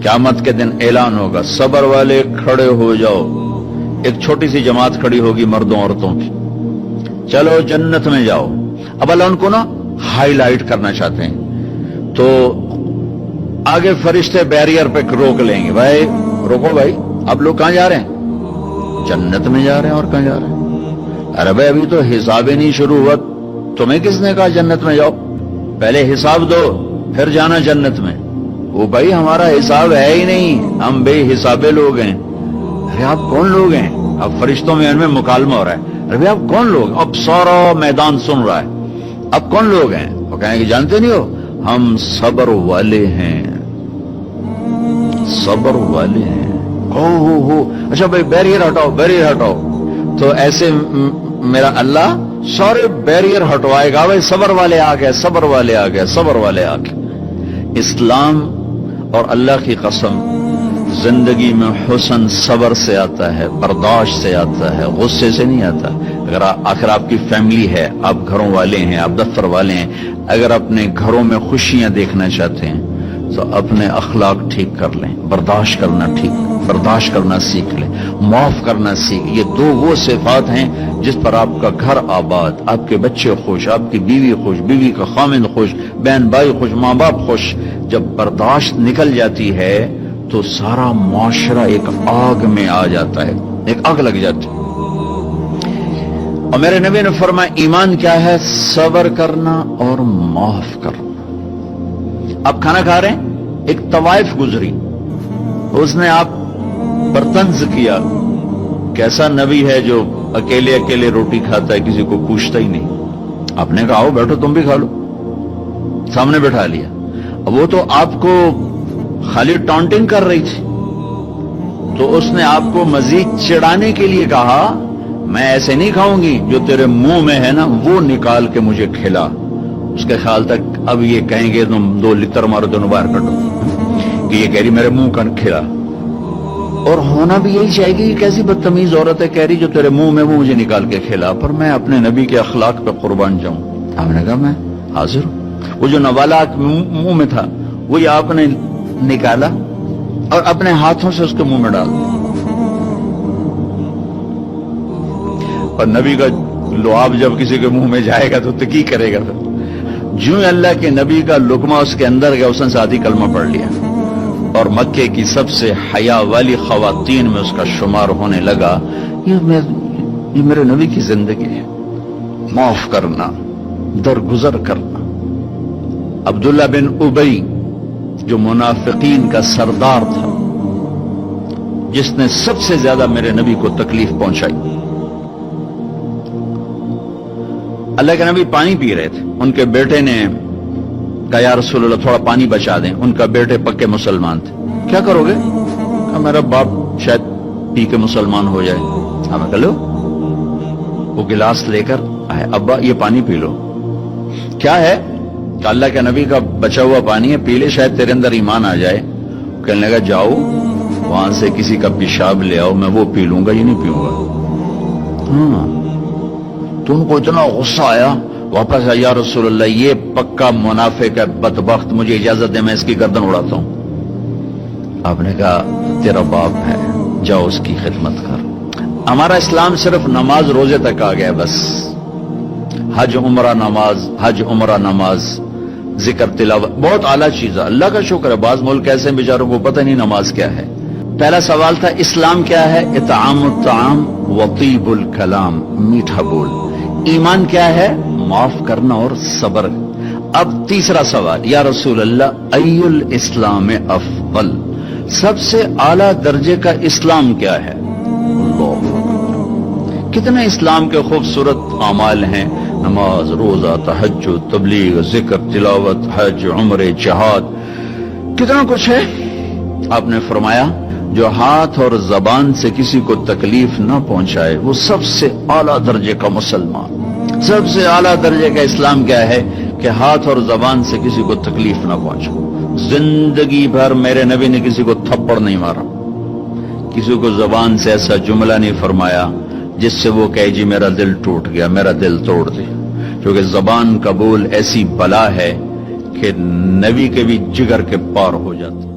क़यामत के दिन ऐलान होगा, सब्र वाले खड़े हो जाओ। एक छोटी सी जमात खड़ी होगी मर्दों औरतों की, चलो जन्नत में जाओ। अब अल्लाह उनको ना हाईलाइट करना चाहते हैं, तो आगे फरिश्ते बैरियर पे रोक लेंगे, भाई रोको भाई, आप लोग कहां जा रहे हैं? जन्नत में जा रहे हैं। और कहां जा रहे हैं? अरे भाई अभी तो हिसाब ही नहीं शुरू हुआ, तुम्हें किसने कहा जन्नत में जाओ? पहले हिसाब दो फिर जाना जन्नत में। वो भाई हमारा हिसाब है ही नहीं, हम बेहिसाबे लोग हैं। अरे आप कौन लोग हैं? अब फरिश्तों में इनमें मुकालमा हो रहा है, अरे भाई आप कौन लोग? अब सारा मैदान सुन रहा है, अब कौन लोग हैं? वो कहेंगे जानते नहीं हो, हम सब्र वाले हैं, सब्र वाले हैं। हो अच्छा भाई बैरियर हटाओ, बैरियर हटाओ। तो ऐसे मेरा अल्लाह सारे बैरियर हटवाएगा, भाई सब्र वाले आ गए, सब्र वाले आ गए, सब्र वाले आ गए। इस्लाम और अल्लाह की कसम, जिंदगी में हुस्न सब्र से आता है, बर्दाश्त से आता है, गुस्से से नहीं आता। अगर आखिर आपकी फैमिली है, आप घरों वाले हैं, आप दफ्तर वाले हैं, अगर अपने घरों में खुशियां देखना चाहते हैं तो अपने अखलाक ठीक कर लें, बर्दाश्त करना सीख लें, माफ करना सीख। ये दो वो सिफात हैं जिस पर आपका घर आबाद, आपके बच्चे खुश, आपकी बीवी खुश, बीवी का खामिंद खुश, बहन भाई खुश, माँ बाप खुश। जब बर्दाश्त निकल जाती है तो सारा मुआशरा एक आग में आ जाता है, एक आग लग जाती है। और मेरे नबी ने फरमाया ईमान क्या है? सब्र करना और माफ करना। आप खाना खा रहे हैं, एक तवाइफ गुजरी, उसने आप पर तंज किया, कैसा नबी है जो अकेले अकेले रोटी खाता है, किसी को पूछता ही नहीं। आपने कहा आओ बैठो तुम भी खा लो, सामने बैठा लिया। अब वो तो आपको खाली टॉन्टिंग कर रही थी, तो उसने आपको मजीद चिढ़ाने के लिए कहा मैं ऐसे नहीं खाऊंगी, जो तेरे मुंह में है ना वो निकाल के मुझे खिला। उसके ख्याल तक अब ये कहेंगे तुम 2 लितर मारो दोनों बाहर कटो, कि ये कह रही मेरे मुंह का खिला। और होना भी यही चाहेगी कि कैसी बदतमीज औरत है, कह रही जो तेरे मुंह में वो मुझे निकाल के खिला। पर मैं अपने नबी के अखलाक पे कुर्बान जाऊं। हमने कहा मैं हाजिर हूं। वो जो नवाला मुंह में था वही आपने निकाला और अपने हाथों से उसके मुंह में डाल दिया। और नबी का लुआब जब किसी के मुंह में जाएगा तो की करेगा? फिर जो अल्लाह के नबी का लुकमा उसके अंदर गया, उसने साथ ही कलमा पढ़ लिया और मक्के की सबसे हया वाली खवातीन में उसका शुमार होने लगा। ये मेरे नबी की जिंदगी है, माफ करना, दरगुजर करना। अब्दुल्ला बिन उबई जो मुनाफिकीन का सरदार था, जिसने सबसे ज्यादा मेरे नबी को तकलीफ पहुंचाई। अल्लाह के नबी पानी पी रहे थे, उनके बेटे ने कहा या रसूल अल्लाह थोड़ा पानी बचा दें। उनका बेटे पक्के मुसलमान थे। क्या करोगे? कहा मेरा बाप शायद पी के मुसलमान हो जाए। हमें कह लो, वो गिलास लेकर आए, अब्बा ये पानी पी लो। क्या है? अल्लाह के नबी का बचा हुआ पानी है, पी ले, शायद तेरे अंदर ईमान आ जाए। कहने लगा जाओ वहां से किसी का पेशाब ले आओ, मैं वो पी लूंगा, ये नहीं पीऊंगा। तो उनको इतना गुस्सा आया, वापस आया, या रसूल अल्लाह ये पक्का मुनाफिक है, बदबख्त, मुझे इजाजत दे मैं इसकी गर्दन उड़ाता हूं। आपने कहा तेरा बाप है, जाओ उसकी खिदमत कर। हमारा इस्लाम सिर्फ नमाज रोजे तक आ गया, बस हज उमरा नमाज, हज उमरा नमाज, जिक्र तिलावत, बहुत आला चीज है, अल्लाह का शुक्र है। बाज मुल्क ऐसे बेचारों को पता नहीं नमाज क्या है। पहला सवाल था इस्लाम क्या है? इतामुत ताम वतीबुल कलाम, मीठा बोल। ईमान क्या है? माफ करना और सब्र। अब तीसरा सवाल, या रसूल अल्लाह अय्युल इस्लाम अफदल, सबसे आला दर्जे का इस्लाम क्या है? कितने इस्लाम के खूबसूरत अमाल हैं, नमाज, रोजा, तहज्जुद, तबलीग, जिक्र, तिलावत, हज, उम्रे, जिहाद, कितना कुछ है। आपने फरमाया जो हाथ और जबान से किसी को तकलीफ न पहुंचाए वो सबसे आला दर्जे का मुसलमान। सबसे आला दर्जे का इस्लाम क्या है? कि हाथ और जबान से किसी को तकलीफ न पहुंचाए। जिंदगी भर मेरे नबी ने किसी को थप्पड़ नहीं मारा, किसी को जबान से ऐसा जुमला नहीं फरमाया जिससे वो कहे जी मेरा दिल टूट गया, मेरा दिल तोड़ दे। क्योंकि जबान का बोल ऐसी बला है कि नबी के भी जिगर के पार हो जाता।